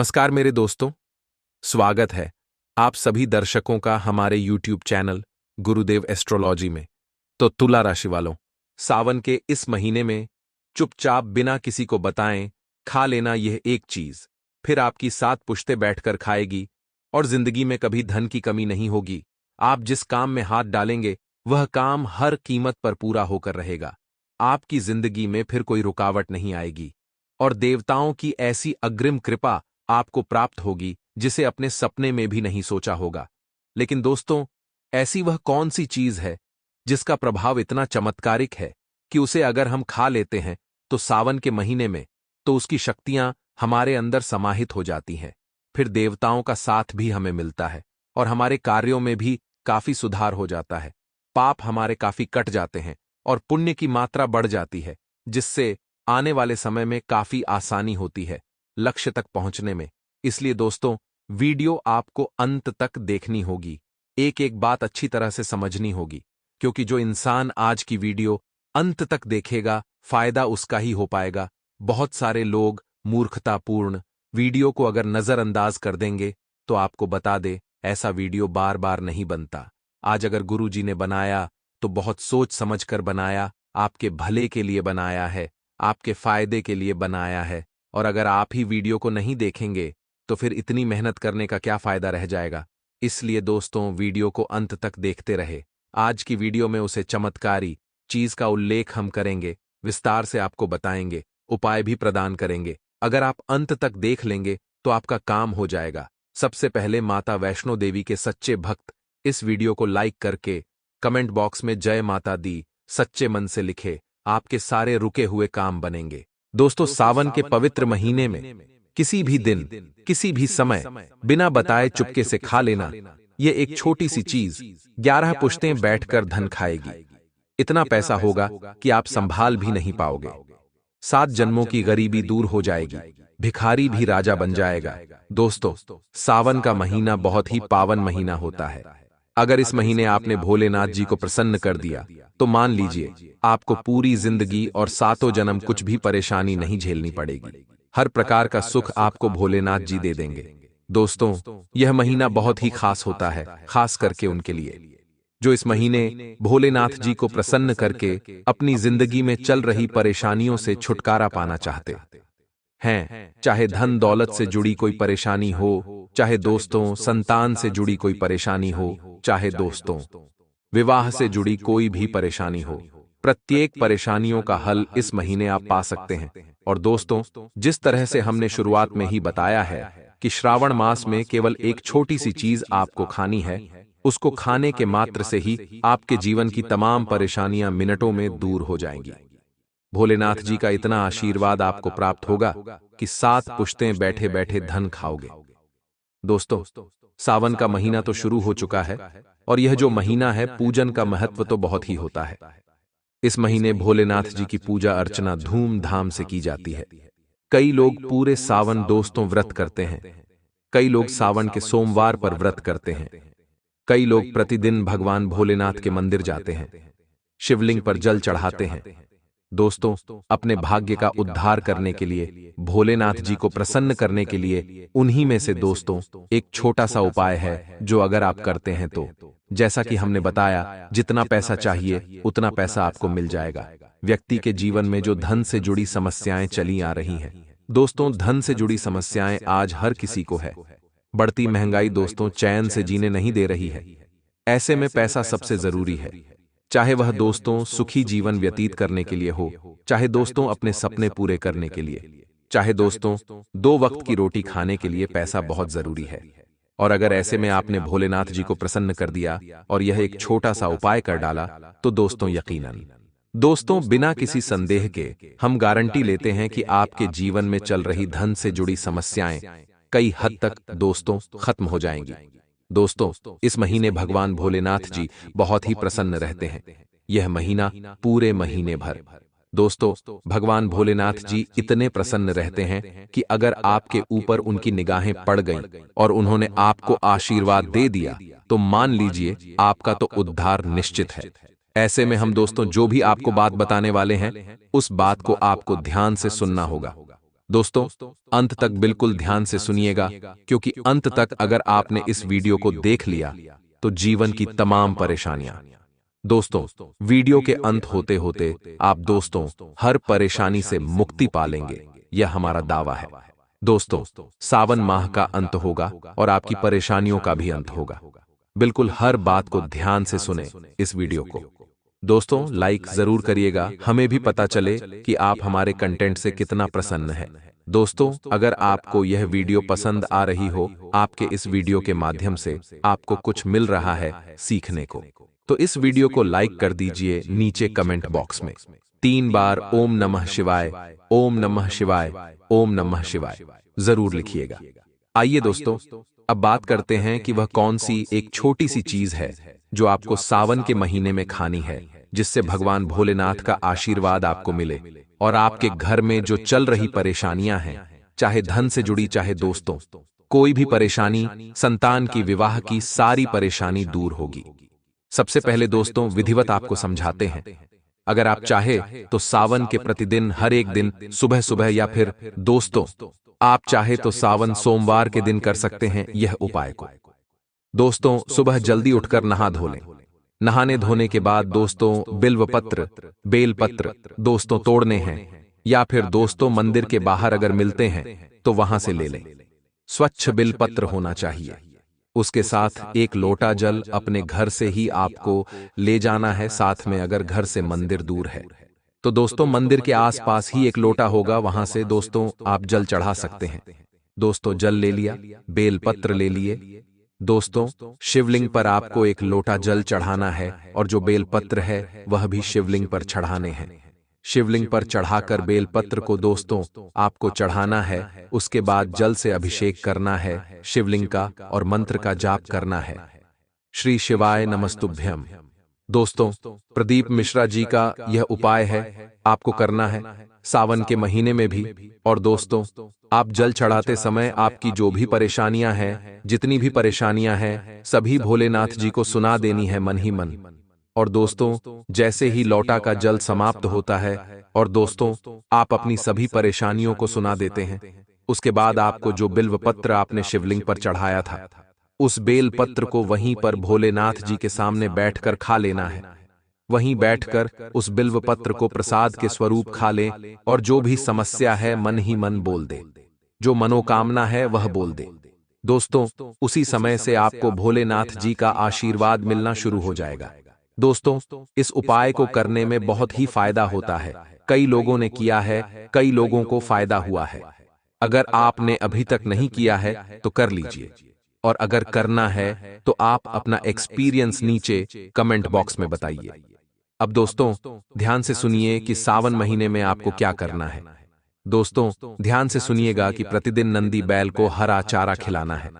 नमस्कार मेरे दोस्तों, स्वागत है आप सभी दर्शकों का हमारे YouTube चैनल गुरुदेव एस्ट्रोलॉजी में। तो तुला राशि वालों, सावन के इस महीने में चुपचाप बिना किसी को बताएं खा लेना यह एक चीज फिर आपकी 7 पुश्तें बैठकर खाएगी और जिंदगी में कभी धन की कमी नहीं होगी। आप जिस काम में हाथ डालेंगे वह काम हर कीमत पर पूरा होकर रहेगा। आपकी जिंदगी में फिर कोई रुकावट नहीं आएगी और देवताओं की ऐसी अग्रिम कृपा आपको प्राप्त होगी जिसे अपने सपने में भी नहीं सोचा होगा। लेकिन दोस्तों, ऐसी वह कौन सी चीज है जिसका प्रभाव इतना चमत्कारिक है कि उसे अगर हम खा लेते हैं तो सावन के महीने में तो उसकी शक्तियां हमारे अंदर समाहित हो जाती हैं। फिर देवताओं का साथ भी हमें मिलता है और हमारे कार्यों में भी काफी सुधार हो जाता है। पाप हमारे काफी कट जाते हैं और पुण्य की मात्रा बढ़ जाती है, जिससे आने वाले समय में काफी आसानी होती है लक्ष्य तक पहुंचने में। इसलिए दोस्तों, वीडियो आपको अंत तक देखनी होगी, एक एक बात अच्छी तरह से समझनी होगी, क्योंकि जो इंसान आज की वीडियो अंत तक देखेगा फायदा उसका ही हो पाएगा। बहुत सारे लोग मूर्खतापूर्ण वीडियो को अगर नजरअंदाज कर देंगे तो आपको बता दे, ऐसा वीडियो बार बार नहीं बनता। आज अगर गुरुजी ने बनाया तो बहुत सोच समझ कर बनाया, आपके भले के लिए बनाया है, आपके फायदे के लिए बनाया है। और अगर आप ही वीडियो को नहीं देखेंगे तो फिर इतनी मेहनत करने का क्या फायदा रह जाएगा। इसलिए दोस्तों, वीडियो को अंत तक देखते रहे। आज की वीडियो में उसे चमत्कारी चीज का उल्लेख हम करेंगे, विस्तार से आपको बताएंगे, उपाय भी प्रदान करेंगे। अगर आप अंत तक देख लेंगे तो आपका काम हो जाएगा। सबसे पहले माता वैष्णो देवी के सच्चे भक्त इस वीडियो को लाइक करके कमेंट बॉक्स में जय माता दी सच्चे मन से लिखे, आपके सारे रुके हुए काम बनेंगे। दोस्तों, सावन के पवित्र महीने में किसी भी दिन, किसी भी समय बिना बताए चुपके से खा लेना, ये एक छोटी सी चीज 11 पुश्तें बैठकर धन खाएगी। इतना पैसा होगा कि आप संभाल भी नहीं पाओगे। 7 जन्मों की गरीबी दूर हो जाएगी, भिखारी भी राजा बन जाएगा। दोस्तों, सावन का महीना बहुत ही पावन महीना होता है। अगर इस महीने आपने भोलेनाथ जी को प्रसन्न कर दिया तो मान लीजिए आपको पूरी जिंदगी और 7 जन्म कुछ भी परेशानी नहीं झेलनी पड़ेगी। हर प्रकार का सुख आपको भोलेनाथ जी दे देंगे। दोस्तों, यह महीना बहुत ही खास होता है, खास करके उनके लिए जो इस महीने भोलेनाथ जी को प्रसन्न करके अपनी जिंदगी में चल रही परेशानियों से छुटकारा पाना चाहते हैं। चाहे धन दौलत से जुड़ी कोई परेशानी हो, चाहे दोस्तों संतान से जुड़ी कोई परेशानी हो, चाहे दोस्तों विवाह से जुड़ी कोई भी परेशानी हो, प्रत्येक परेशानियों का हल इस महीने आप पा सकते हैं। और दोस्तों, जिस तरह से हमने शुरुआत में ही बताया है कि श्रावण मास में केवल एक छोटी सी चीज आपको खानी है, उसको खाने के मात्र से ही आपके जीवन की तमाम परेशानियां मिनटों में दूर हो जाएंगी। भोलेनाथ जी का इतना आशीर्वाद आपको प्राप्त होगा कि 7 पुश्तें बैठे बैठे धन खाओगे। दोस्तों, सावन का महीना तो शुरू हो चुका है और यह जो महीना है, पूजन का महत्व तो बहुत ही होता है। इस महीने भोलेनाथ जी की पूजा अर्चना धूमधाम से की जाती है। कई लोग पूरे सावन दोस्तों व्रत करते हैं, कई लोग सावन के सोमवार पर व्रत करते हैं, कई लोग प्रतिदिन भगवान भोलेनाथ के मंदिर जाते हैं, शिवलिंग पर जल चढ़ाते हैं। दोस्तों, अपने भाग्य का उद्धार करने के लिए, भोलेनाथ जी को प्रसन्न करने के लिए उन्हीं में से दोस्तों एक छोटा सा उपाय है जो अगर आप करते हैं तो, जैसा कि हमने बताया, जितना पैसा चाहिए उतना पैसा आपको मिल जाएगा। व्यक्ति के जीवन में जो धन से जुड़ी समस्याएं चली आ रही हैं, दोस्तों धन से जुड़ी समस्याएं आज हर किसी को है। बढ़ती महंगाई दोस्तों चैन से जीने नहीं दे रही है। ऐसे में पैसा सबसे जरूरी है, चाहे वह दोस्तों सुखी जीवन व्यतीत करने के लिए हो, चाहे दोस्तों अपने सपने पूरे करने के लिए, चाहे दोस्तों 2 वक्त की रोटी खाने के लिए पैसा बहुत जरूरी है। और अगर ऐसे में आपने भोलेनाथ जी को प्रसन्न कर दिया और यह एक छोटा सा उपाय कर डाला तो दोस्तों यकीनन, दोस्तों बिना किसी संदेह के हम गारंटी लेते हैं कि आपके जीवन में चल रही धन से जुड़ी समस्याएं कई हद तक दोस्तों खत्म हो जाएंगी। दोस्तों, इस महीने भगवान भोलेनाथ जी बहुत ही प्रसन्न रहते हैं। यह महीना पूरे महीने भर दोस्तों भगवान भोलेनाथ जी इतने प्रसन्न रहते हैं कि अगर आपके ऊपर उनकी निगाहें पड़ गईं और उन्होंने आपको आशीर्वाद दे दिया तो मान लीजिए आपका तो उद्धार निश्चित है। ऐसे में हम दोस्तों जो भी आपको बात बताने वाले हैं, उस बात को आपको ध्यान से सुनना होगा। दोस्तों, अंत तक बिल्कुल ध्यान से सुनिएगा, क्योंकि अंत तक अगर आपने इस वीडियो को देख लिया तो जीवन की तमाम परेशानियां। दोस्तों, वीडियो के अंत होते होते आप दोस्तों हर परेशानी से मुक्ति पालेंगे, यह हमारा दावा है। दोस्तों, सावन माह का अंत होगा और आपकी परेशानियों का भी अंत होगा। बिल्कुल हर बात को ध्यान से सुने इस वीडियो को। दोस्तों, लाइक जरूर करिएगा, हमें भी पता चले कि आप हमारे कंटेंट से कितना प्रसन्न हैं। दोस्तों, अगर आपको यह वीडियो पसंद आ रही हो, आपके इस वीडियो के माध्यम से आपको कुछ मिल रहा है सीखने को, तो इस वीडियो को लाइक कर दीजिए। नीचे कमेंट बॉक्स में 3 बार ओम नमः शिवाय, ओम नमः शिवाय, ओम नमः शिवाय जरूर लिखिएगा। आइए दोस्तों, अब बात करते हैं कि वह कौन सी एक छोटी सी चीज है जो आपको सावन के महीने में खानी है, जिससे भगवान भोलेनाथ का आशीर्वाद आपको मिले और आपके घर में जो चल रही परेशानियां हैं, चाहे धन से जुड़ी, चाहे दोस्तों कोई भी परेशानी, संतान की, विवाह की, सारी परेशानी दूर होगी। सबसे पहले दोस्तों विधिवत आपको समझाते हैं। अगर आप चाहे तो सावन के प्रतिदिन हर एक दिन सुबह सुबह, या फिर दोस्तों आप चाहे तो सावन सोमवार के दिन कर सकते हैं यह उपाय को। दोस्तों, सुबह जल्दी उठकर नहा धो लें। नहाने धोने के बाद दोस्तों बिल्व पत्र, बेल पत्र दोस्तों तोड़ने हैं, या फिर दोस्तों मंदिर के बाहर अगर मिलते हैं तो वहां से ले लें। स्वच्छ बिल पत्र होना चाहिए। उसके साथ एक लोटा जल अपने घर से ही आपको ले जाना है। साथ में अगर घर से मंदिर दूर है तो दोस्तों मंदिर के आसपास ही एक लोटा होगा, वहां से दोस्तों आप जल चढ़ा सकते हैं। दोस्तों जल ले लिया, बेल पत्र ले लिए। दोस्तों शिवलिंग पर आपको एक लोटा जल चढ़ाना है और जो बेल पत्र है वह भी शिवलिंग पर चढ़ाने हैं। शिवलिंग पर चढ़ाकर बेल पत्र को दोस्तों आपको चढ़ाना है। उसके बाद जल से अभिषेक करना है शिवलिंग का और मंत्र का जाप करना है, श्री शिवाय नमस्तुभ्यम। दोस्तों प्रदीप मिश्रा जी का यह उपाय है, आपको करना है सावन के महीने में भी। और दोस्तों आप जल चढ़ाते समय आपकी जो भी परेशानियां हैं, जितनी भी परेशानियां हैं, सभी भोलेनाथ जी को सुना देनी है मन ही मन। और दोस्तों जैसे ही लौटा का जल समाप्त होता है और दोस्तों आप अपनी सभी परेशानियों को सुना देते हैं, उसके बाद आपको जो बिल्व पत्र आपने शिवलिंग पर चढ़ाया था, उस बेल पत्र को वहीं पर भोलेनाथ जी के सामने बैठकर खा लेना है। वहीं बैठकर उस बिल्व पत्र को प्रसाद के स्वरूप खा लें और जो भी समस्या है मन ही मन बोल दे, जो मनोकामना है वह बोल दे। दोस्तों उसी समय से आपको भोलेनाथ जी का आशीर्वाद मिलना शुरू हो जाएगा। दोस्तों इस उपाय को करने में बहुत ही फायदा होता है। कई लोगों ने किया है, कई लोगों को फायदा हुआ है। अगर आपने अभी तक नहीं किया है तो कर लीजिए, और अगर करना है तो आप अपना एक्सपीरियंस नीचे कमेंट बॉक्स में बताइए। अब दोस्तों ध्यान से सुनिए कि सावन महीने में आपको क्या करना है। दोस्तों ध्यान से सुनिएगा कि प्रतिदिन नंदी बैल को हरा चारा खिलाना है।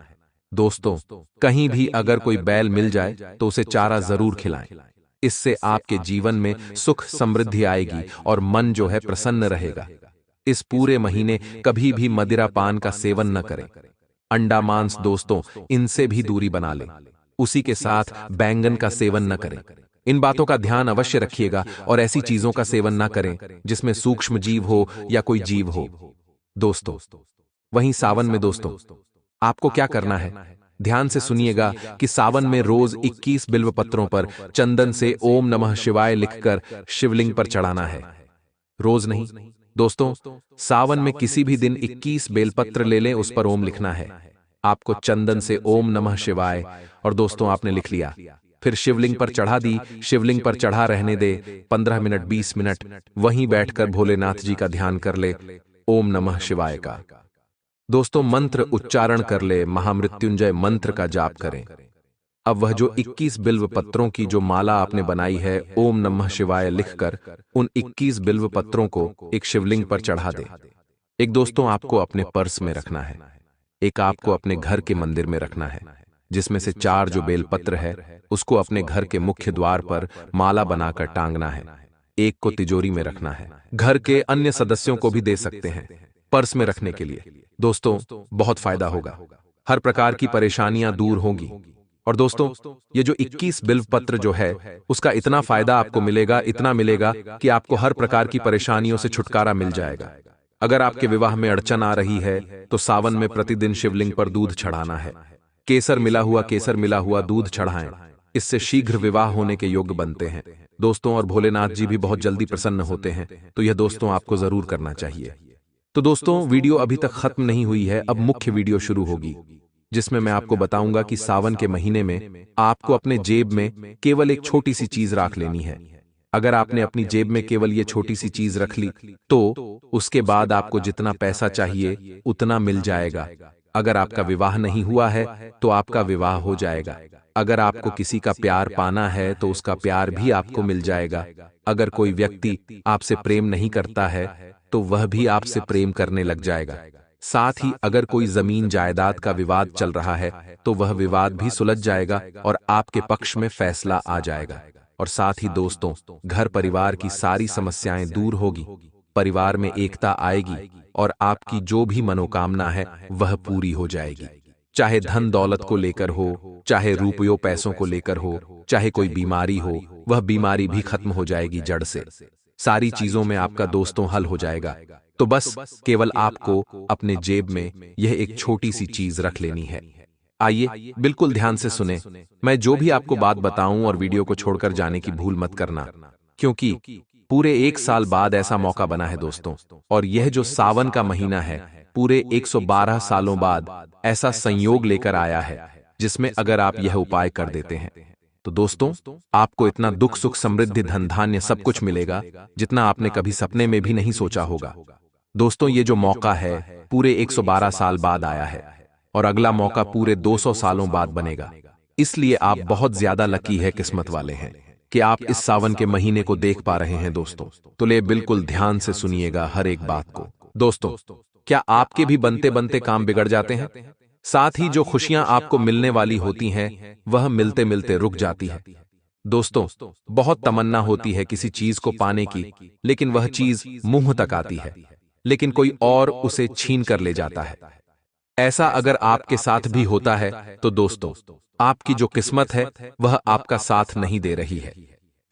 दोस्तों कहीं भी अगर कोई बैल मिल जाए तो उसे चारा जरूर खिलाएं। इससे आपके जीवन में सुख समृद्धि आएगी और मन जो है प्रसन्न रहेगा। इस पूरे महीने कभी भी मदिरा पान का सेवन न करें। अंडा मांस दोस्तों इनसे भी दूरी बना लें। उसी के साथ बैंगन का सेवन न करें। इन बातों का ध्यान अवश्य रखिएगा और ऐसी चीजों का सेवन न करें जिसमें सूक्ष्म जीव हो या कोई जीव हो। दोस्तों वहीं सावन में दोस्तों आपको क्या करना है, ध्यान से सुनिएगा कि सावन में रोज 21 बिल्व पत्रों पर चंदन से ओम नमः शिवाय लिखकर शिवलिंग पर चढ़ाना है। रोज नहीं दोस्तों, सावन में किसी भी दिन 21 बेलपत्र ले लें, उस पर ओम लिखना है। आपको चंदन से ओम नमः शिवाय, और दोस्तों आपने लिख लिया, फिर शिवलिंग पर चढ़ा दी। शिवलिंग पर चढ़ा रहने दे 15 मिनट 20 मिनट, वहीं बैठकर भोलेनाथ जी का ध्यान कर ले ओम नमः शिवाय का। दोस्तों मंत्र उच्चारण कर ले, महामृत्युंजय मंत्र का जाप करें। अब वह जो 21 बिल्व पत्रों की जो माला आपने बनाई है, ओम नमः शिवाय लिखकर उन 21 बिल्व पत्रों को एक शिवलिंग पर चढ़ा दे। एक दोस्तों आपको अपने पर्स में रखना है, एक आपको अपने घर के मंदिर में रखना है, जिसमें से 4 जो बेलपत्र है उसको अपने घर के मुख्य द्वार पर माला बनाकर टांगना है। एक को तिजोरी में रखना है। घर के अन्य सदस्यों को भी दे सकते हैं पर्स में रखने के लिए। दोस्तों बहुत फायदा होगा, हर प्रकार की परेशानियां दूर होंगी। और दोस्तों ये जो 21 बिल्व पत्र जो है उसका इतना फायदा आपको मिलेगा, इतना मिलेगा कि आपको हर प्रकार की परेशानियों से छुटकारा मिल जाएगा। अगर आपके विवाह में अड़चन आ रही है तो सावन में प्रतिदिन शिवलिंग पर दूध चढ़ाना है। केसर मिला हुआ दूध चढ़ाएं। इससे शीघ्र विवाह होने के योग्य बनते हैं दोस्तों, और भोलेनाथ जी भी बहुत जल्दी प्रसन्न होते हैं। तो यह दोस्तों आपको जरूर करना चाहिए। तो दोस्तों वीडियो अभी तक खत्म नहीं हुई है, अब मुख्य वीडियो शुरू होगी जिसमें मैं आपको बताऊंगा कि सावन के महीने में आपको अपने जेब में केवल एक छोटी सी चीज रख लेनी है। अगर आपने अपनी जेब में केवल ये छोटी सी चीज रख ली तो उसके बाद आपको जितना पैसा चाहिए उतना मिल जाएगा। अगर आपका विवाह नहीं हुआ है तो आपका विवाह हो जाएगा। अगर आपको किसी का प्यार पाना है तो उसका प्यार भी आपको मिल जाएगा। अगर कोई व्यक्ति आपसे प्रेम नहीं करता है तो वह भी आपसे प्रेम करने लग जाएगा। साथ ही अगर कोई जमीन जायदाद का विवाद चल रहा है तो वह विवाद भी सुलझ जाएगा और आपके पक्ष में फैसला आ जाएगा। और साथ ही दोस्तों घर परिवार की सारी समस्याएं दूर होगी, परिवार में एकता आएगी और आपकी जो भी मनोकामना है वह पूरी हो जाएगी। चाहे धन दौलत को लेकर हो, चाहे रुपयों पैसों को लेकर हो, चाहे कोई बीमारी हो, वह बीमारी भी खत्म हो जाएगी जड़ से। सारी चीजों में आपका दोस्तों हल हो जाएगा। तो बस केवल आपको अपने जेब में यह एक छोटी सी चीज रख लेनी है। आइए बिल्कुल ध्यान से सुने, मैं जो भी आपको बात बताऊं और वीडियो को छोड़कर जाने की भूल मत करना, क्योंकि पूरे 1 साल बाद ऐसा मौका बना है दोस्तों। और यह जो सावन का महीना है पूरे 112 सालों बाद ऐसा संयोग लेकर आया है जिसमें अगर आप यह उपाय कर देते हैं तो दोस्तों आपको इतना दुख सुख समृद्धि धन धान्य सब कुछ मिलेगा जितना आपने कभी सपने में भी नहीं सोचा होगा। दोस्तों ये जो मौका है पूरे 112 साल बाद आया है और अगला मौका पूरे 200 सालों बाद बनेगा। इसलिए आप बहुत ज्यादा लकी है, किस्मत वाले हैं कि आप इस सावन के महीने को देख पा रहे हैं दोस्तों। तो ले बिल्कुल ध्यान से सुनिएगा हर एक बात को। दोस्तों क्या आपके भी बनते बनते काम बिगड़ जाते हैं? साथ ही जो खुशियां आपको मिलने वाली होती हैं वह मिलते मिलते रुक जाती है। दोस्तों बहुत तमन्ना होती है किसी चीज को पाने की, लेकिन वह चीज मुंह तक आती है लेकिन कोई और उसे छीन कर ले जाता है। ऐसा अगर आपके साथ भी होता है तो दोस्तों आपकी जो किस्मत है वह आपका साथ नहीं दे रही है।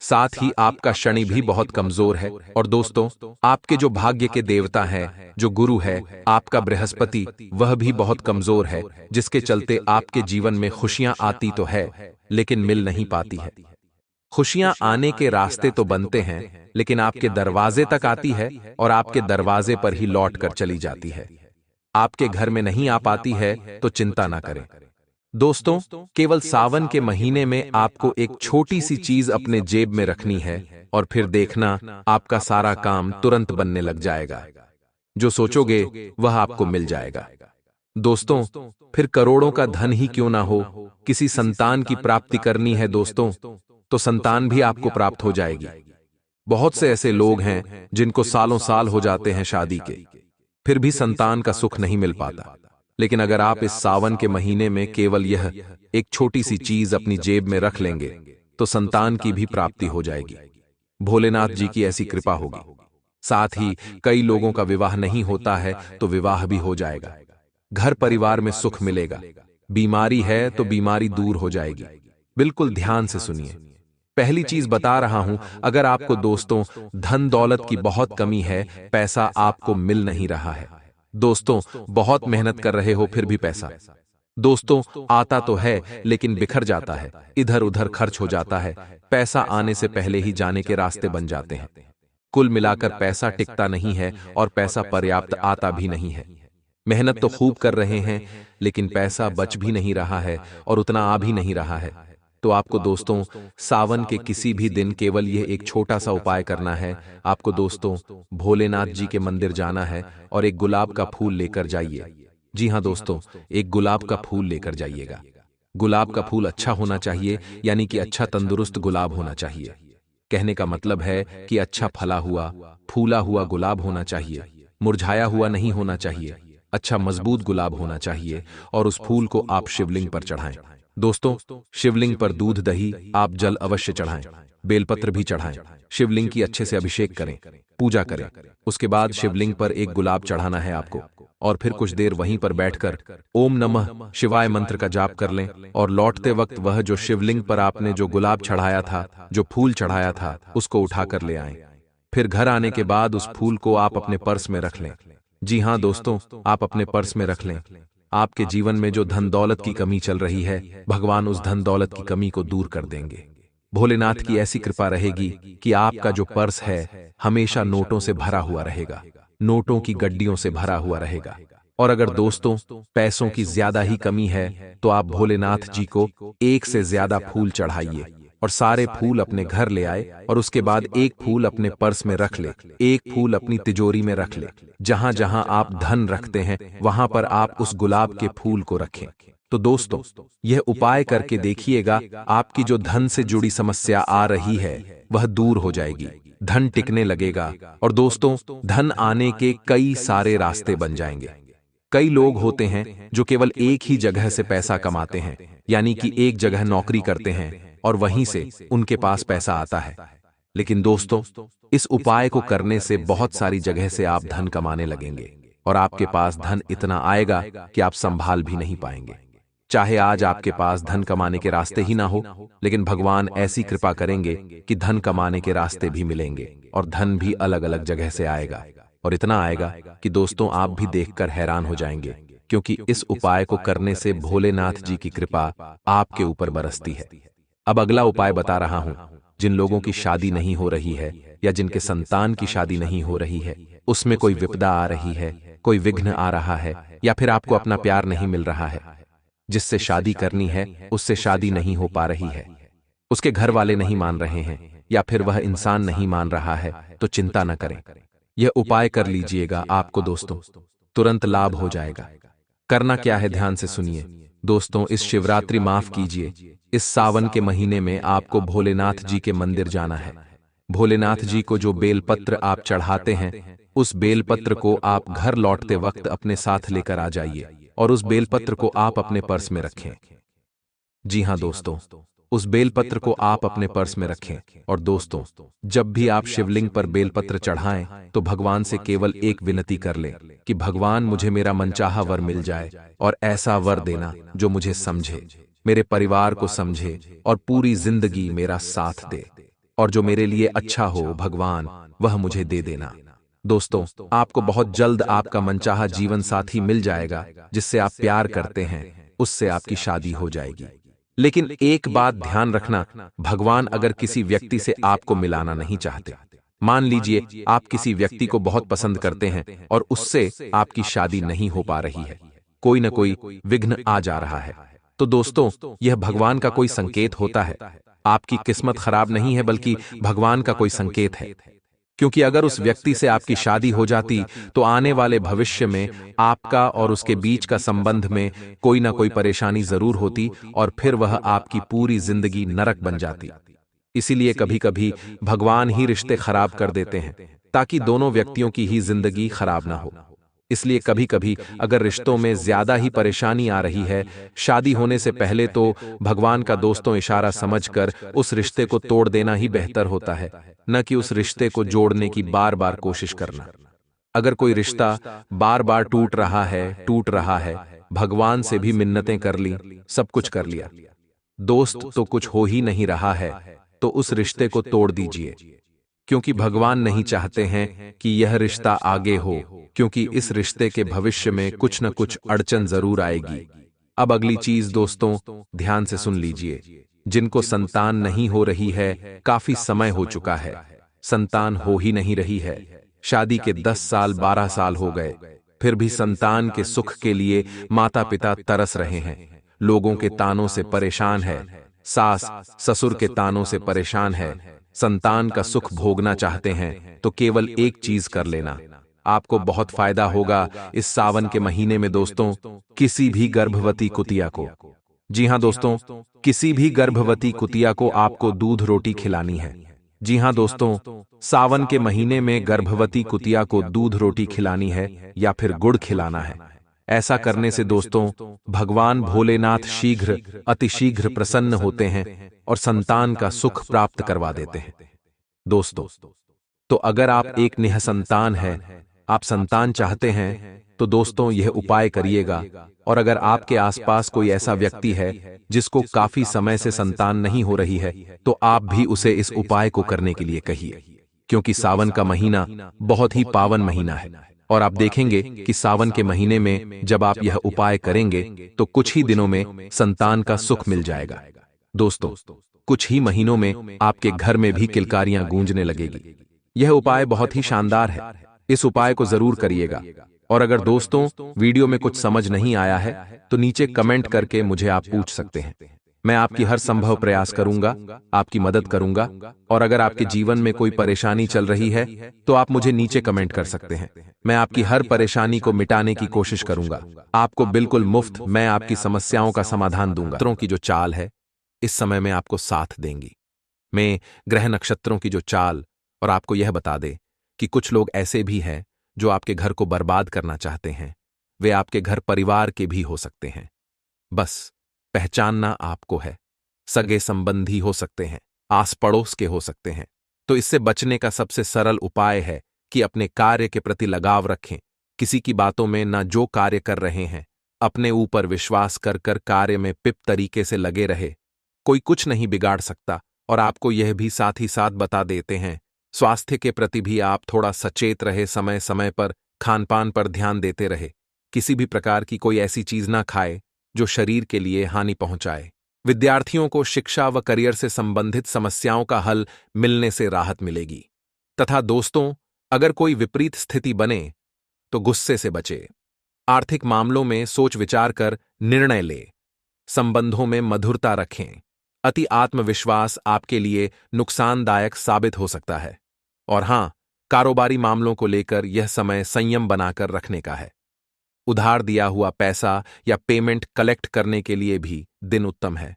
साथ ही आपका शनि भी बहुत कमजोर है। और दोस्तों आपके जो भाग्य के देवता हैं, जो गुरु है आपका बृहस्पति, वह भी बहुत कमजोर है, जिसके चलते आपके जीवन में खुशियां आती तो है लेकिन मिल नहीं पाती है। खुशियां आने के रास्ते तो बनते हैं लेकिन आपके दरवाजे तक आती है और आपके दरवाजे पर ही लौट कर चली जाती है। आपके घर में नहीं आ पाती है तो चिंता ना करें दोस्तों, केवल सावन के महीने में आपको एक छोटी सी चीज अपने जेब में रखनी है और फिर देखना आपका सारा काम तुरंत बनने लग जाएगा। जो सोचोगे वह आपको मिल जाएगा। दोस्तों फिर करोड़ों का धन ही क्यों ना हो, किसी संतान की प्राप्ति करनी है दोस्तों तो संतान भी आपको प्राप्त हो जाएगी। बहुत से ऐसे लोग हैं जिनको सालों साल हो जाते हैं शादी के, फिर भी संतान का सुख नहीं मिल पाता। लेकिन अगर आप इस सावन के महीने में केवल यह एक छोटी सी चीज अपनी जेब में रख लेंगे तो संतान की भी प्राप्ति हो जाएगी। भोलेनाथ जी की ऐसी कृपा होगी। साथ ही कई लोगों का विवाह नहीं होता है तो विवाह भी हो जाएगा। घर परिवार में सुख मिलेगा। बीमारी है तो बीमारी दूर हो जाएगी। बिल्कुल ध्यान से सुनिए। पहली चीज बता रहा हूं, अगर आपको दोस्तों धन दौलत की बहुत कमी है, पैसा आपको मिल नहीं रहा है, दोस्तों बहुत मेहनत कर रहे हो फिर भी पैसा दोस्तों आता तो है लेकिन बिखर जाता है, इधर उधर खर्च हो जाता है, पैसा आने से पहले ही जाने के रास्ते बन जाते हैं। कुल मिलाकर पैसा टिकता नहीं है और पैसा पर्याप्त आता भी नहीं है। मेहनत तो खूब कर रहे हैं लेकिन पैसा बच भी नहीं रहा है और उतना आ भी नहीं रहा है। तो आपको दोस्तों सावन के किसी भी दिन केवल यह एक छोटा सा उपाय करना है। आपको दोस्तों भोलेनाथ जी के मंदिर जाना है और एक गुलाब का फूल लेकर जाइए। जी हाँ दोस्तों, एक गुलाब का फूल लेकर जाइएगा। गुलाब का फूल अच्छा होना चाहिए, यानी कि अच्छा तंदुरुस्त गुलाब होना चाहिए। कहने का मतलब है कि अच्छा फला हुआ फूला हुआ गुलाब होना चाहिए, मुरझाया हुआ नहीं होना चाहिए। अच्छा मजबूत गुलाब होना चाहिए और उस फूल को आप शिवलिंग पर चढ़ाएं। दोस्तों शिवलिंग पर दूध दही आप जल अवश्य चढ़ाएं, बेलपत्र भी चढ़ाएं। शिवलिंग की अच्छे से अभिषेक करें, पूजा करें। उसके बाद शिवलिंग पर एक गुलाब चढ़ाना है आपको और फिर कुछ देर वहीं पर बैठकर ओम नमः शिवाय मंत्र का जाप कर लें और लौटते वक्त वह जो शिवलिंग पर आपने जो गुलाब चढ़ाया था, जो फूल चढ़ाया था, उसको उठाकर ले आएं। फिर घर आने के बाद उस फूल को आप अपने पर्स में रख लें जी हाँ दोस्तों, आप अपने पर्स में रख लें। आपके जीवन में जो धन दौलत की कमी चल रही है, भगवान उस धन दौलत की कमी को दूर कर देंगे। भोलेनाथ की ऐसी कृपा रहेगी कि आपका जो पर्स है हमेशा नोटों से भरा हुआ रहेगा, नोटों की गड्डियों से भरा हुआ रहेगा। और अगर दोस्तों पैसों की ज्यादा ही कमी है तो आप भोलेनाथ जी को एक से ज्यादा फूल चढ़ाइए और सारे फूल अपने घर ले आए और उसके बाद एक फूल अपने पर्स में रख ले, एक फूल अपनी तिजोरी में रख ले। जहां जहां आप धन रखते हैं वहां पर आप उस गुलाब के फूल को रखें। तो दोस्तों यह उपाय करके देखिएगा, आपकी जो धन से जुड़ी समस्या आ रही है वह दूर हो जाएगी, धन टिकने लगेगा और दोस्तों धन आने के कई सारे रास्ते बन जाएंगे। कई लोग होते हैं जो केवल एक ही जगह से पैसा कमाते हैं, यानी कि एक जगह नौकरी करते हैं और वहीं से उनके पास पैसा आता है। लेकिन दोस्तों इस उपाय को करने से बहुत सारी जगह से आप धन कमाने लगेंगे और आपके पास धन इतना आएगा कि आप संभाल भी नहीं पाएंगे। चाहे आज आपके पास धन कमाने के रास्ते ही ना हो, लेकिन भगवान ऐसी कृपा करेंगे कि धन कमाने के रास्ते भी मिलेंगे और धन भी अलग अलग जगह से आएगा और इतना आएगा कि दोस्तों आप भी देखकर हैरान हो जाएंगे, क्योंकि इस उपाय को करने से भोलेनाथ जी की कृपा आपके ऊपर बरसती है। अब अगला उपाय बता रहा हूं। जिन लोगों की शादी नहीं हो रही है या जिनके संतान की शादी नहीं हो रही है, उसमें कोई विपदा आ रही है, कोई विघ्न आ रहा है, या फिर आपको अपना प्यार नहीं मिल रहा है, जिससे शादी करनी है उससे शादी नहीं हो पा रही है, उसके घर वाले नहीं मान रहे हैं या फिर वह इंसान नहीं मान रहा है, तो चिंता न करें, यह उपाय कर लीजिएगा, आपको दोस्तों तुरंत लाभ हो जाएगा। करना क्या है ध्यान से सुनिए दोस्तों। इस शिवरात्रि माफ कीजिए, इस सावन के महीने में आपको भोलेनाथ जी के मंदिर जाना है। भोलेनाथ जी को जो बेलपत्र आप चढ़ाते हैं उस बेलपत्र को आप घर लौटते वक्त अपने साथ लेकर आ जाइए और उस बेलपत्र को आप अपने पर्स में रखें। जी हाँ दोस्तों, उस बेलपत्र को आप अपने पर्स में रखें और दोस्तों जब भी आप शिवलिंग पर बेलपत्र चढ़ाएं तो भगवान से केवल एक विनती कर लें कि भगवान मुझे मेरा मनचाहा वर मिल जाए और ऐसा वर देना जो मुझे समझे, मेरे परिवार को समझे और पूरी जिंदगी मेरा साथ दे, और जो मेरे लिए अच्छा हो भगवान वह मुझे दे देना। दोस्तों आपको बहुत जल्द आपका मनचाहा जीवन साथी मिल जाएगा, जिससे आप प्यार करते हैं उससे आपकी शादी हो जाएगी। लेकिन एक बात ध्यान रखना, भगवान अगर किसी व्यक्ति से आपको मिलाना नहीं चाहते, मान लीजिए आप किसी व्यक्ति को बहुत पसंद करते हैं और उससे आपकी शादी नहीं हो पा रही है, कोई न कोई विघ्न आ जा रहा है, तो दोस्तों यह भगवान का कोई संकेत होता है। आपकी किस्मत खराब नहीं है बल्कि भगवान का कोई संकेत है, क्योंकि अगर उस व्यक्ति से आपकी शादी हो जाती तो आने वाले भविष्य में आपका और उसके बीच का संबंध में कोई ना कोई परेशानी जरूर होती और फिर वह आपकी पूरी जिंदगी नरक बन जाती। इसीलिए कभी कभी भगवान ही रिश्ते खराब कर देते हैं ताकि दोनों व्यक्तियों की ही जिंदगी खराब ना हो। इसलिए कभी कभी अगर रिश्तों में ज्यादा ही परेशानी आ रही है, शादी होने से पहले तो भगवान का दोस्तों इशारा समझकर उस रिश्ते को तोड़ देना ही बेहतर होता है, न कि उस रिश्ते को जोड़ने की बार बार कोशिश करना। अगर कोई रिश्ता बार बार टूट रहा है, भगवान से भी मिन्नतें कर ली, सब कुछ कर लिया, दोस्त तो कुछ हो ही नहीं रहा है, तो उस रिश्ते को तोड़ दीजिए, क्योंकि भगवान नहीं चाहते हैं कि यह रिश्ता आगे हो, क्योंकि इस रिश्ते के भविष्य में कुछ न कुछ अड़चन जरूर आएगी। अब अगली चीज दोस्तों ध्यान से सुन लीजिए। जिनको संतान नहीं हो रही है, काफी समय हो चुका है, संतान हो ही नहीं रही है, शादी के 10 साल 12 साल हो गए, फिर भी संतान के सुख के लिए माता पिता तरस रहे हैं, लोगों के तानों से परेशान है, सास ससुर के तानों से परेशान है, संतान का सुख भोगना चाहते हैं, तो केवल एक चीज कर लेना, आपको बहुत फायदा होगा इस सावन के महीने में दोस्तों। किसी भी गर्भवती कुतिया को, जी हां दोस्तों, किसी भी गर्भवती कुतिया को आपको दूध रोटी खिलानी है। जी हां दोस्तों, सावन के महीने में गर्भवती कुतिया को दूध रोटी खिलानी है या फिर गुड़ खिलाना है। ऐसा करने से दोस्तों भगवान भोलेनाथ शीघ्र अतिशीघ्र प्रसन्न होते हैं और संतान का सुख प्राप्त करवा देते हैं। दोस्तों तो अगर आप एक निःसंतान हैं, आप संतान चाहते हैं, तो दोस्तों यह उपाय करिएगा। और अगर आपके आसपास कोई ऐसा व्यक्ति है जिसको काफी समय से संतान नहीं हो रही है, तो आप भी उसे इस उपाय को करने के लिए कहिए, क्योंकि सावन का महीना बहुत ही पावन महीना है। और आप देखेंगे कि सावन के महीने में जब आप यह उपाय करेंगे तो कुछ ही दिनों में संतान का सुख मिल जाएगा। दोस्तों, कुछ ही महीनों में आपके घर में भी किलकारियां गूंजने लगेगी। यह उपाय बहुत ही शानदार है। इस उपाय को जरूर करिएगा। और अगर दोस्तों वीडियो में कुछ समझ नहीं आया है तो नीचे कमेंट करके मुझे आप पूछ सकते हैं। मैं आपकी हर संभव प्रयास करूंगा, आपकी मदद करूंगा। और अगर आपके जीवन में कोई परेशानी चल रही है तो आप मुझे नीचे कमेंट कर सकते हैं। मैं आपकी हर परेशानी को मिटाने की कोशिश करूंगा। आपको बिल्कुल मुफ्त मैं आपकी समस्याओं का समाधान दूंगा। नक्षत्रों की जो चाल है इस समय में आपको साथ देंगी। मैं ग्रह नक्षत्रों की जो चाल और आपको यह बता दे कि कुछ लोग ऐसे भी हैं जो आपके घर को बर्बाद करना चाहते हैं। वे आपके घर परिवार के भी हो सकते हैं। बस पहचानना आपको है। सगे संबंधी हो सकते हैं, आस पड़ोस के हो सकते हैं। तो इससे बचने का सबसे सरल उपाय है कि अपने कार्य के प्रति लगाव रखें। किसी की बातों में ना जो कार्य कर रहे हैं, अपने ऊपर विश्वास कर कर कार्य में पिप तरीके से लगे रहे। कोई कुछ नहीं बिगाड़ सकता। और आपको यह भी साथ ही साथ बता देते हैं, स्वास्थ्य के प्रति भी आप थोड़ा सचेत रहे। समय समय पर खानपान पर ध्यान देते रहे। किसी भी प्रकार की कोई ऐसी चीज ना खाए जो शरीर के लिए हानि पहुंचाए। विद्यार्थियों को शिक्षा व करियर से संबंधित समस्याओं का हल मिलने से राहत मिलेगी। तथा दोस्तों, अगर कोई विपरीत स्थिति बने तो गुस्से से बचे। आर्थिक मामलों में सोच विचार कर निर्णय ले। संबंधों में मधुरता रखें। अति आत्मविश्वास आपके लिए नुकसानदायक साबित हो सकता है। और हां, कारोबारी मामलों को लेकर यह समय संयम बनाकर रखने का है। उधार दिया हुआ पैसा या पेमेंट कलेक्ट करने के लिए भी दिन उत्तम है।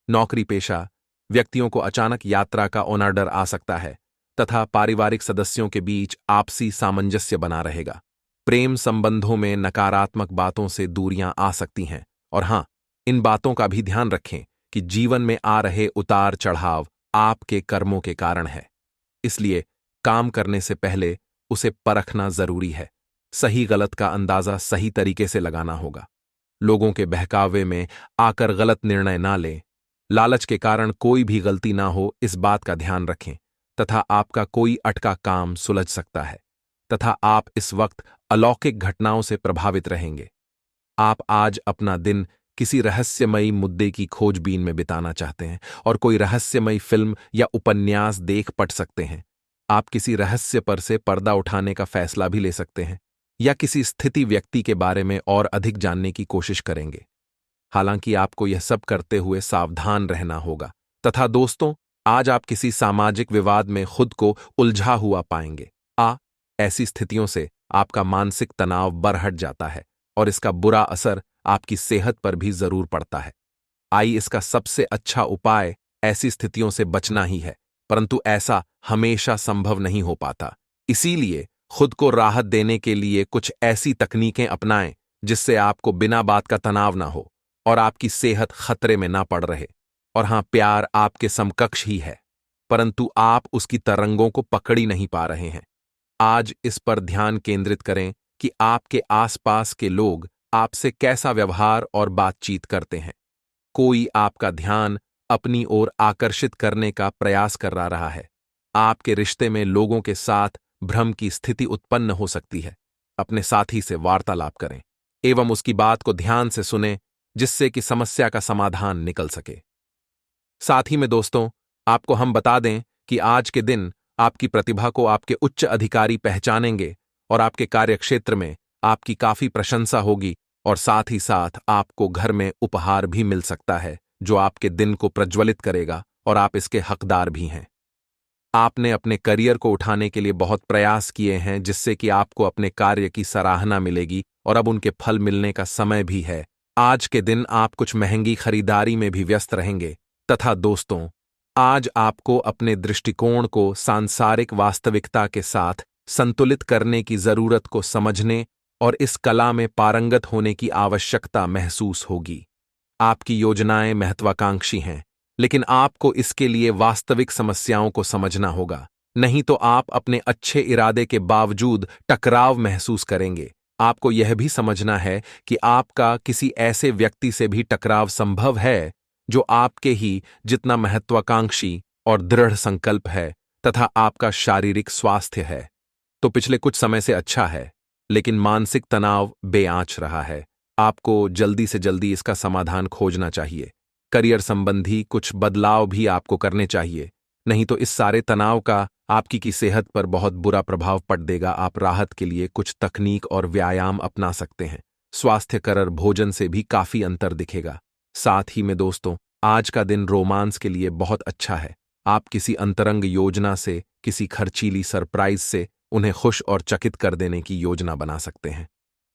नौकरी पेशा व्यक्तियों को अचानक यात्रा का ऑर्डर आ सकता है तथा पारिवारिक सदस्यों के बीच आपसी सामंजस्य बना रहेगा। प्रेम संबंधों में नकारात्मक बातों से दूरियां आ सकती हैं। और हां, इन बातों का भी ध्यान रखें कि जीवन में आ रहे उतार चढ़ाव आपके कर्मों के कारण है। इसलिए काम करने से पहले उसे परखना जरूरी है। सही गलत का अंदाजा सही तरीके से लगाना होगा। लोगों के बहकावे में आकर गलत निर्णय ना लें। लालच के कारण कोई भी गलती ना हो, इस बात का ध्यान रखें। तथा आपका कोई अटका काम सुलझ सकता है तथा आप इस वक्त अलौकिक घटनाओं से प्रभावित रहेंगे। आप आज अपना दिन किसी रहस्यमयी मुद्दे की खोजबीन में बिताना चाहते हैं और कोई रहस्यमयी फिल्म या उपन्यास देख पढ़ सकते हैं। आप किसी रहस्य पर से पर्दा उठाने का फैसला भी ले सकते हैं या किसी स्थिति व्यक्ति के बारे में और अधिक जानने की कोशिश करेंगे। हालांकि आपको यह सब करते हुए सावधान रहना होगा। तथा दोस्तों, आज आप किसी सामाजिक विवाद में खुद को उलझा हुआ पाएंगे। ऐसी स्थितियों से आपका मानसिक तनाव बढ़ जाता है और इसका बुरा असर आपकी सेहत पर भी जरूर पड़ता है। इसका सबसे अच्छा उपाय ऐसी स्थितियों से बचना ही है, परंतु ऐसा हमेशा संभव नहीं हो पाता। इसीलिए खुद को राहत देने के लिए कुछ ऐसी तकनीकें अपनाएं जिससे आपको बिना बात का तनाव ना हो और आपकी सेहत खतरे में ना पड़ रहे। और हां, प्यार आपके समकक्ष ही है, परंतु आप उसकी तरंगों को पकड़ ही नहीं पा रहे हैं। आज इस पर ध्यान केंद्रित करें कि आपके आसपास के लोग आपसे कैसा व्यवहार और बातचीत करते हैं। कोई आपका ध्यान अपनी ओर आकर्षित करने का प्रयास कर रहा है। आपके रिश्ते में लोगों के साथ भ्रम की स्थिति उत्पन्न हो सकती है। अपने साथी से वार्तालाप करें एवं उसकी बात को ध्यान से सुनें जिससे कि समस्या का समाधान निकल सके। साथ ही में दोस्तों, आपको हम बता दें कि आज के दिन आपकी प्रतिभा को आपके उच्च अधिकारी पहचानेंगे और आपके कार्यक्षेत्र में आपकी काफी प्रशंसा होगी। और साथ ही साथ आपको घर में उपहार भी मिल सकता है जो आपके दिन को प्रज्वलित करेगा और आप इसके हकदार भी हैं। आपने अपने करियर को उठाने के लिए बहुत प्रयास किए हैं जिससे कि आपको अपने कार्य की सराहना मिलेगी और अब उनके फल मिलने का समय भी है। आज के दिन आप कुछ महंगी खरीदारी में भी व्यस्त रहेंगे। तथा दोस्तों, आज आपको अपने दृष्टिकोण को सांसारिक वास्तविकता के साथ संतुलित करने की जरूरत को समझने और इस कला में पारंगत होने की आवश्यकता महसूस होगी। आपकी योजनाएं महत्वाकांक्षी हैं, लेकिन आपको इसके लिए वास्तविक समस्याओं को समझना होगा, नहीं तो आप अपने अच्छे इरादे के बावजूद टकराव महसूस करेंगे। आपको यह भी समझना है कि आपका किसी ऐसे व्यक्ति से भी टकराव संभव है जो आपके ही जितना महत्वाकांक्षी और दृढ़ संकल्प है तथा आपका शारीरिक स्वास्थ्य है तो पिछले कुछ समय से अच्छा है। लेकिन मानसिक तनाव बेआंच रहा है। आपको जल्दी से जल्दी इसका समाधान खोजना चाहिए। करियर संबंधी कुछ बदलाव भी आपको करने चाहिए, नहीं तो इस सारे तनाव का आपकी की सेहत पर बहुत बुरा प्रभाव पड़ देगा। आप राहत के लिए कुछ तकनीक और व्यायाम अपना सकते हैं। स्वास्थ्यकर भोजन से भी काफी अंतर दिखेगा। साथ ही में दोस्तों, आज का दिन रोमांस के लिए बहुत अच्छा है। आप किसी अंतरंग योजना से, किसी खर्चीली सरप्राइज से उन्हें खुश और चकित कर देने की योजना बना सकते हैं।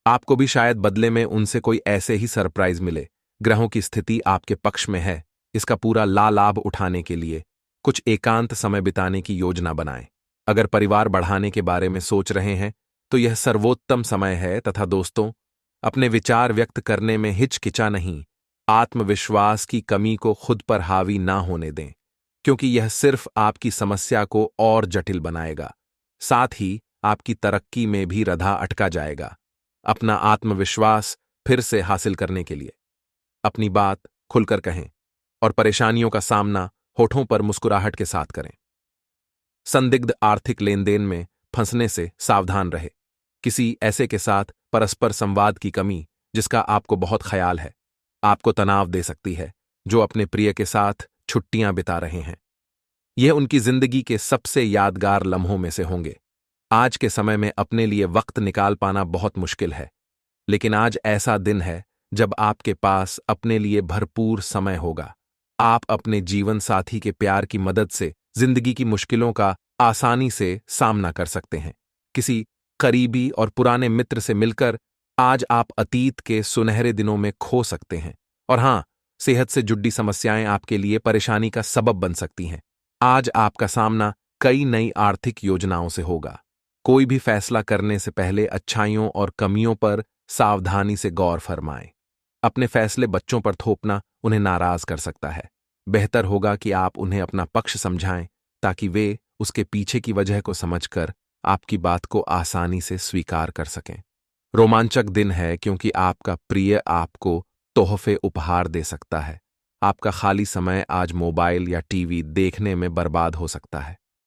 आपको भी शायद बदले में उनसे कोई ऐसे ही सरप्राइज मिले। ग्रहों की स्थिति आपके पक्ष में है। इसका पूरा लाभ उठाने के लिए कुछ एकांत समय बिताने की योजना बनाएं। अगर परिवार बढ़ाने के बारे में सोच रहे हैं तो यह सर्वोत्तम समय है। तथा दोस्तों, अपने विचार व्यक्त करने में हिचकिचा नहीं। आत्मविश्वास की कमी को खुद पर हावी ना होने दें, क्योंकि यह सिर्फ आपकी समस्या को और जटिल बनाएगा। साथ ही आपकी तरक्की में भी रधा अटका जाएगा। अपना आत्मविश्वास फिर से हासिल करने के लिए अपनी बात खुलकर कहें और परेशानियों का सामना होठों पर मुस्कुराहट के साथ करें। संदिग्ध आर्थिक लेन देन में फंसने से सावधान रहे। किसी ऐसे के साथ परस्पर संवाद की कमी जिसका आपको बहुत ख्याल है, आपको तनाव दे सकती है। जो अपने प्रिय के साथ छुट्टियां बिता रहे हैं, यह उनकी जिंदगी के सबसे यादगार लम्हों में से होंगे। आज के समय में अपने लिए वक्त निकाल पाना बहुत मुश्किल है, लेकिन आज ऐसा दिन है जब आपके पास अपने लिए भरपूर समय होगा। आप अपने जीवन साथी के प्यार की मदद से जिंदगी की मुश्किलों का आसानी से सामना कर सकते हैं। किसी करीबी और पुराने मित्र से मिलकर आज आप अतीत के सुनहरे दिनों में खो सकते हैं। और हां, सेहत से जुड़ी समस्याएं आपके लिए परेशानी का सबब बन सकती हैं। आज आपका सामना कई नई आर्थिक योजनाओं से होगा। कोई भी फैसला करने से पहले अच्छाइयों और कमियों पर सावधानी से गौर फरमाएं। अपने फैसले बच्चों पर थोपना उन्हें नाराज कर सकता है। बेहतर होगा कि आप उन्हें अपना पक्ष समझाएं, ताकि वे उसके पीछे की वजह को समझकर आपकी बात को आसानी से स्वीकार कर सकें। रोमांचक दिन है क्योंकि आपका प्रिय आपको तोहफे उपहार दे सकता है। आपका खाली समय आज मोबाइल या टीवी देखने में बर्बाद हो सकता है।